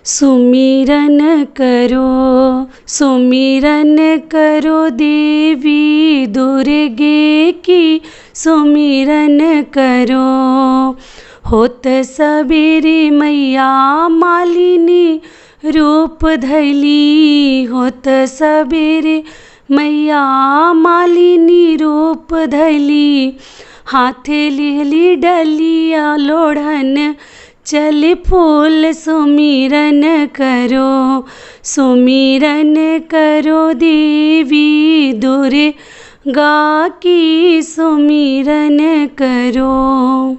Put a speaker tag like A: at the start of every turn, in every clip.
A: सुमिरन करो देवी दुर्गे की सुमिरन करो। होत सबेरे मैया मालिनी रूप धैली, होत सबेरे मैया मालिनी रूप धैली। हाथे लिहली डलिया लोढ़न चल फूल सुमिरन करो देवी दुर्गा की सुमिरन करो।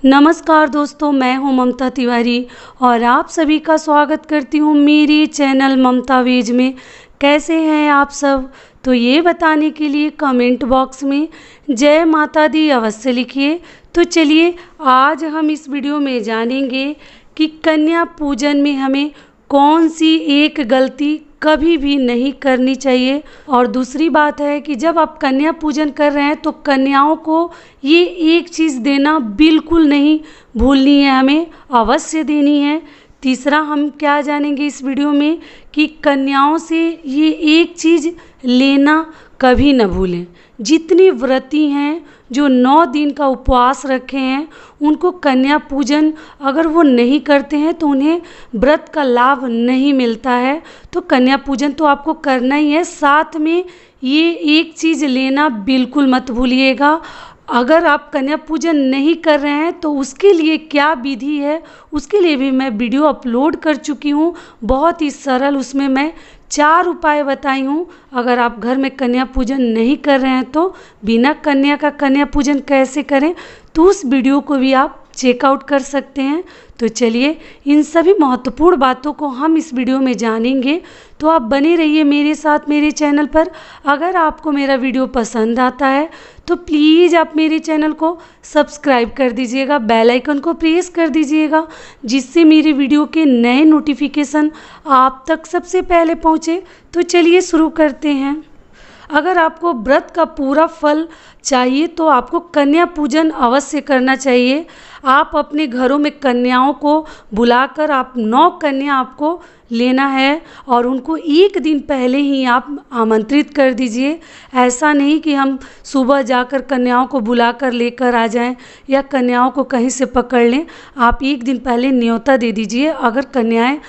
A: नमस्कार दोस्तों, मैं हूं ममता तिवारी और आप सभी का स्वागत करती हूं मेरी चैनल ममता वेज में। कैसे हैं आप सब? तो ये बताने के लिए कमेंट बॉक्स में जय माता दी अवश्य लिखिए। तो चलिए आज हम इस वीडियो में जानेंगे कि कन्या पूजन में हमें कौन सी एक गलती कभी भी नहीं करनी चाहिए। और दूसरी बात है कि जब आप कन्या पूजन कर रहे हैं तो कन्याओं को ये एक चीज़ देना बिल्कुल नहीं भूलनी है, हमें अवश्य देनी है। तीसरा हम क्या जानेंगे इस वीडियो में कि कन्याओं से ये एक चीज़ लेना कभी न भूलें। जितनी व्रती हैं जो 9 दिन का उपवास रखे हैं उनको कन्या पूजन अगर वो नहीं करते हैं तो उन्हें व्रत का लाभ नहीं मिलता है। तो कन्या पूजन तो आपको करना ही है, साथ में ये एक चीज़ लेना बिल्कुल मत भूलिएगा। अगर आप कन्या पूजन नहीं कर रहे हैं तो उसके लिए क्या विधि है उसके लिए भी मैं वीडियो अपलोड कर चुकी हूँ, बहुत ही सरल। उसमें मैं 4 उपाय बताई हूँ। अगर आप घर में कन्या पूजन नहीं कर रहे हैं तो बिना कन्या का कन्या पूजन कैसे करें, तो उस वीडियो को भी आप चेकआउट कर सकते हैं। तो चलिए इन सभी महत्वपूर्ण बातों को हम इस वीडियो में जानेंगे। तो आप बने रहिए मेरे साथ मेरे चैनल पर। अगर आपको मेरा वीडियो पसंद आता है तो प्लीज़ आप मेरे चैनल को सब्सक्राइब कर दीजिएगा, बेल आइकन को प्रेस कर दीजिएगा, जिससे मेरे वीडियो के नए नोटिफिकेशन आप तक सबसे पहले पहुँचे। तो चलिए शुरू करते हैं। अगर आपको व्रत का पूरा फल चाहिए तो आपको कन्या पूजन अवश्य करना चाहिए। आप अपने घरों में कन्याओं को बुलाकर आप 9 कन्या आपको लेना है और उनको एक दिन पहले ही आप आमंत्रित कर दीजिए। ऐसा नहीं कि हम सुबह जाकर कन्याओं को बुलाकर लेकर आ जाएं या कन्याओं को कहीं से पकड़ लें। आप एक दिन पहले न्योता दे दीजिए, अगर कन्याएं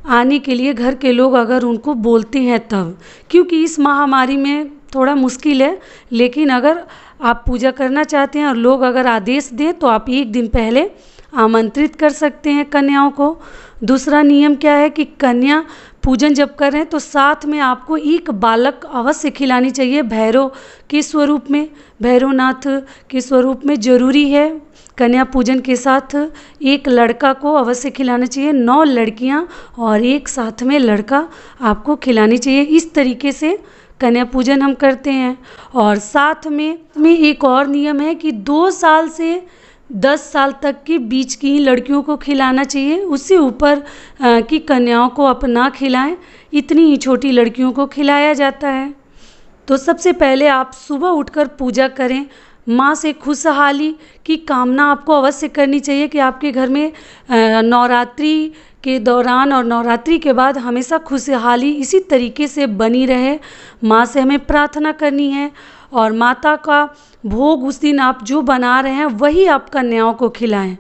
A: आने के लिए घर के लोग अगर उनको बोलते हैं तब, क्योंकि इस महामारी में थोड़ा मुश्किल है। लेकिन अगर आप पूजा करना चाहते हैं और लोग अगर आदेश दें तो आप एक दिन पहले आमंत्रित कर सकते हैं कन्याओं को। दूसरा नियम क्या है कि कन्या पूजन जब कर रहे हैं तो साथ में आपको एक बालक अवश्य खिलानी चाहिए। भैरव के स्वरूप में, भैरवनाथ के स्वरूप में ज़रूरी है। कन्या पूजन के साथ एक लड़का को अवश्य खिलाना चाहिए। 9 लड़कियां और एक साथ में लड़का आपको खिलानी चाहिए। इस तरीके से कन्या पूजन हम करते हैं। और साथ में एक और नियम है कि 2 साल से 10 साल तक के बीच की ही लड़कियों को खिलाना चाहिए। उससे ऊपर की कन्याओं को आप ना खिलाएं, इतनी ही छोटी लड़कियों को खिलाया जाता है। तो सबसे पहले आप सुबह उठकर पूजा करें। माँ से खुशहाली की कामना आपको अवश्य करनी चाहिए कि आपके घर में नवरात्रि के दौरान और नवरात्रि के बाद हमेशा खुशहाली इसी तरीके से बनी रहे। माँ से हमें प्रार्थना करनी है और माता का भोग उस दिन आप जो बना रहे हैं वही आप कन्याओं को खिलाएं।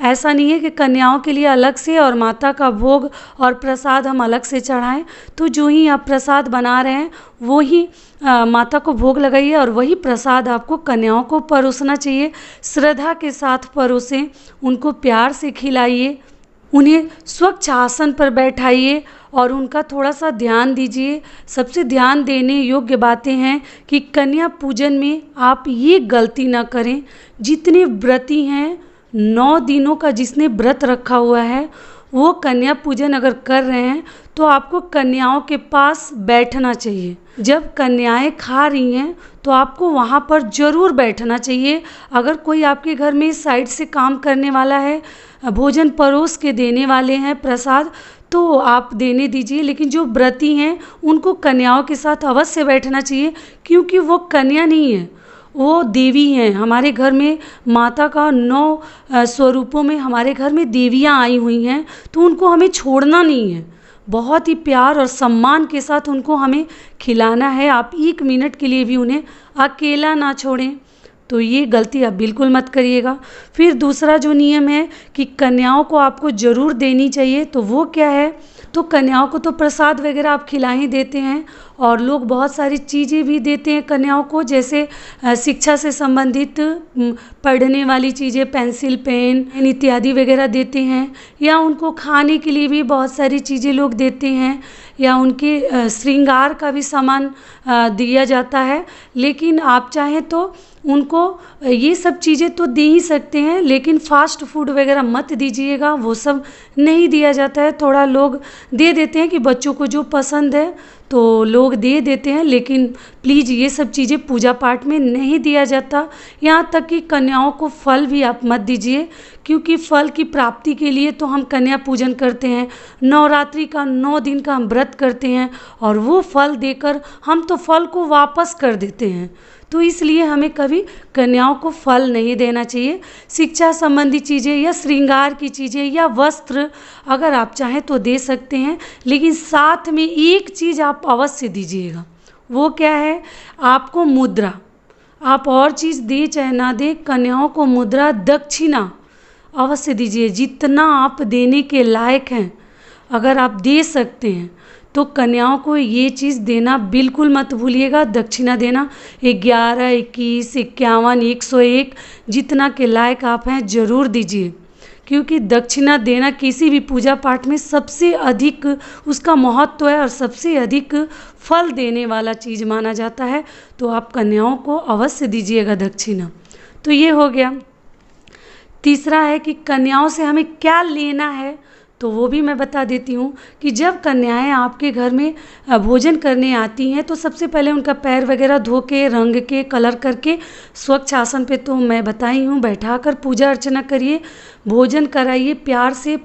A: ऐसा नहीं है कि कन्याओं के लिए अलग से और माता का भोग और प्रसाद हम अलग से चढ़ाएं। तो जो ही आप प्रसाद बना रहे हैं वो ही माता को भोग लगाइए और वही प्रसाद आपको कन्याओं को परोसना चाहिए। श्रद्धा के साथ परोसें, उनको प्यार से खिलाइए, उन्हें स्वच्छ आसन पर बैठाइए और उनका थोड़ा सा ध्यान दीजिए। सबसे ध्यान देने योग्य बातें हैं कि कन्या पूजन में आप ये गलती ना करें। जितने व्रती हैं 9 दिनों का जिसने व्रत रखा हुआ है वो कन्या पूजन अगर कर रहे हैं तो आपको कन्याओं के पास बैठना चाहिए। जब कन्याएं खा रही हैं तो आपको वहाँ पर ज़रूर बैठना चाहिए। अगर कोई आपके घर में साइड से काम करने वाला है, भोजन परोस के देने वाले हैं प्रसाद, तो आप देने दीजिए। लेकिन जो व्रती हैं उनको कन्याओं के साथ अवश्य बैठना चाहिए, क्योंकि वो कन्या नहीं है, वो देवी हैं। हमारे घर में माता का 9 स्वरूपों में हमारे घर में देवियाँ आई हुई हैं, तो उनको हमें छोड़ना नहीं है। बहुत ही प्यार और सम्मान के साथ उनको हमें खिलाना है। आप 1 मिनट के लिए भी उन्हें अकेला ना छोड़ें। तो ये गलती आप बिल्कुल मत करिएगा। फिर दूसरा जो नियम है कि कन्याओं को आपको ज़रूर देनी चाहिए, तो वो क्या है, तो कन्याओं को तो प्रसाद वगैरह आप खिला ही देते हैं, और लोग बहुत सारी चीज़ें भी देते हैं कन्याओं को, जैसे शिक्षा से संबंधित पढ़ने वाली चीज़ें, पेंसिल, पेन इत्यादि वगैरह देते हैं, या उनको खाने के लिए भी बहुत सारी चीज़ें लोग देते हैं, या उनके श्रृंगार का भी सामान दिया जाता है। लेकिन आप चाहें तो उनको ये सब चीज़ें तो दे ही सकते हैं, लेकिन फास्ट फूड वगैरह मत दीजिएगा, वो सब नहीं दिया जाता है। थोड़ा लोग दे देते हैं कि बच्चों को जो पसंद है तो लोग दे देते हैं, लेकिन प्लीज़ ये सब चीज़ें पूजा पाठ में नहीं दिया जाता। यहाँ तक कि कन्याओं को फल भी आप मत दीजिए, क्योंकि फल की प्राप्ति के लिए तो हम कन्या पूजन करते हैं, नवरात्रि का 9 दिन का हम व्रत करते हैं, और वो फल देकर हम तो फल को वापस कर देते हैं। तो इसलिए हमें कभी कन्याओं को फल नहीं देना चाहिए। शिक्षा संबंधी चीज़ें या श्रृंगार की चीज़ें या वस्त्र अगर आप चाहें तो दे सकते हैं, लेकिन साथ में एक चीज़ आप अवश्य दीजिएगा। वो क्या है, आपको मुद्रा। आप और चीज़ दे चाहे ना दे, कन्याओं को मुद्रा, दक्षिणा अवश्य दीजिए। जितना आप देने के लायक हैं, अगर आप दे सकते हैं तो कन्याओं को ये चीज़ देना बिल्कुल मत भूलिएगा। दक्षिणा देना 11, 21, 51, 101 जितना के लायक आप हैं ज़रूर दीजिए, क्योंकि दक्षिणा देना किसी भी पूजा पाठ में सबसे अधिक उसका महत्व है और सबसे अधिक फल देने वाला चीज़ माना जाता है। तो आप कन्याओं को अवश्य दीजिएगा दक्षिणा। तो ये हो गया। तीसरा है कि कन्याओं से हमें क्या लेना है, तो वो भी मैं बता देती हूँ कि जब कन्याएं आपके घर में भोजन करने आती हैं, तो सबसे पहले उनका पैर वगैरह धो के, रंग के, कलर करके, स्वच्छ आसन पे तो मैं बताई हूँ बैठाकर पूजा अर्चना करिए, भोजन कराइए प्यार से,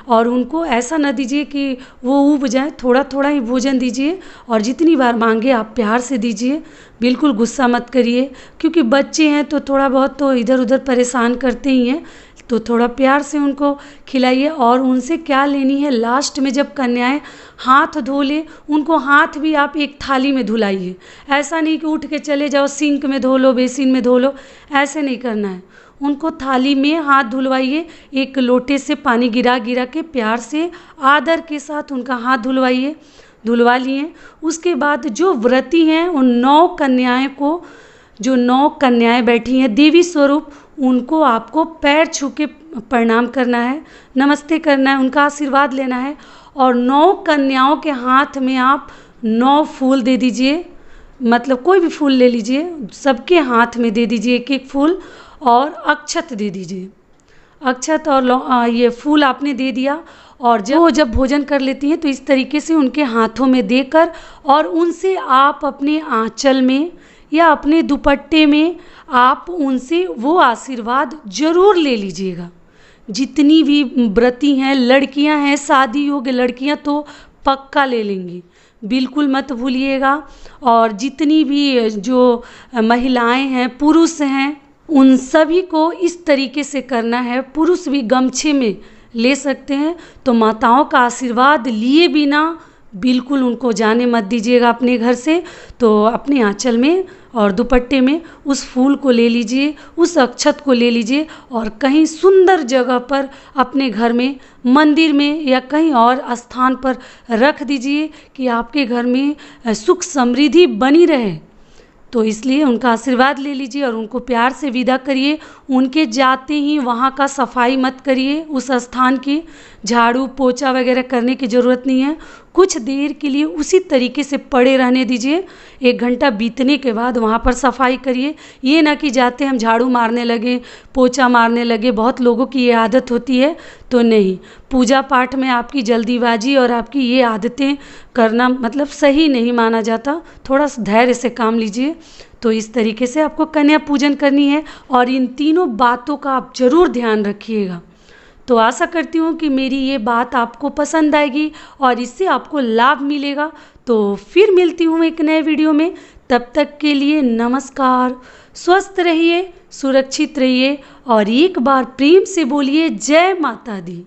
A: और उनको ऐसा न दीजिए कि वो ऊब जाए। थोड़ा थोड़ा ही भोजन दीजिए, और जितनी बार मांगे आप प्यार से दीजिए, बिल्कुल गुस्सा मत करिए, क्योंकि बच्चे हैं तो थोड़ा बहुत तो इधर उधर परेशान करते ही हैं। तो थोड़ा प्यार से उनको खिलाइए। और उनसे क्या लेनी है, लास्ट में जब कन्याएं हाथ धो ले, उनको हाथ भी आप एक थाली में धुलाइए। ऐसा नहीं कि उठ के चले जाओ सिंक में धो लो, बेसिन में धो लो, ऐसे नहीं करना है। उनको थाली में हाथ धुलवाइए, एक लोटे से पानी गिरा गिरा के प्यार से आदर के साथ उनका हाथ धुलवा लिए। उसके बाद जो व्रती हैं उन 9 कन्याएं को, जो 9 कन्याएं बैठी हैं देवी स्वरूप, उनको आपको पैर छू के प्रणाम करना है, नमस्ते करना है, उनका आशीर्वाद लेना है। और 9 कन्याओं के हाथ में आप 9 फूल दे दीजिए, मतलब कोई भी फूल ले लीजिए, सबके हाथ में दे दीजिए एक एक फूल, और अक्षत दे दीजिए। अक्षत और ये फूल आपने दे दिया, और जब भोजन कर लेती हैं तो इस तरीके से उनके हाथों में देकर, और उनसे आप अपने आंचल में या अपने दुपट्टे में आप उनसे वो आशीर्वाद ज़रूर ले लीजिएगा। जितनी भी व्रती हैं, लड़कियां हैं, शादी योग्य लड़कियां तो पक्का ले लेंगी, बिल्कुल मत भूलिएगा। और जितनी भी जो महिलाएं हैं, पुरुष हैं, उन सभी को इस तरीके से करना है। पुरुष भी गमछे में ले सकते हैं। तो माताओं का आशीर्वाद लिए बिना बिल्कुल उनको जाने मत दीजिएगा अपने घर से। तो अपने आंचल में और दुपट्टे में उस फूल को ले लीजिए, उस अक्षत को ले लीजिए, और कहीं सुंदर जगह पर अपने घर में, मंदिर में या कहीं और स्थान पर रख दीजिए कि आपके घर में सुख समृद्धि बनी रहे। तो इसलिए उनका आशीर्वाद ले लीजिए और उनको प्यार से विदा करिए। उनके जाते ही वहाँ का सफाई मत करिए, उस स्थान की झाड़ू पोछा वगैरह करने की ज़रूरत नहीं है। कुछ देर के लिए उसी तरीके से पड़े रहने दीजिए। 1 घंटा बीतने के बाद वहाँ पर सफाई करिए। ये ना कि जाते हम झाड़ू मारने लगे, पोछा मारने लगे, बहुत लोगों की ये आदत होती है। तो नहीं, पूजा पाठ में आपकी जल्दीबाजी और आपकी ये आदतें करना मतलब सही नहीं माना जाता। थोड़ा धैर्य से काम लीजिए। तो इस तरीके से आपको कन्या पूजन करनी है, और इन तीनों बातों का आप ज़रूर ध्यान रखिएगा। तो आशा करती हूँ कि मेरी ये बात आपको पसंद आएगी और इससे आपको लाभ मिलेगा। तो फिर मिलती हूँ एक नए वीडियो में। तब तक के लिए नमस्कार। स्वस्थ रहिए, सुरक्षित रहिए और एक बार प्रेम से बोलिए जय माता दी।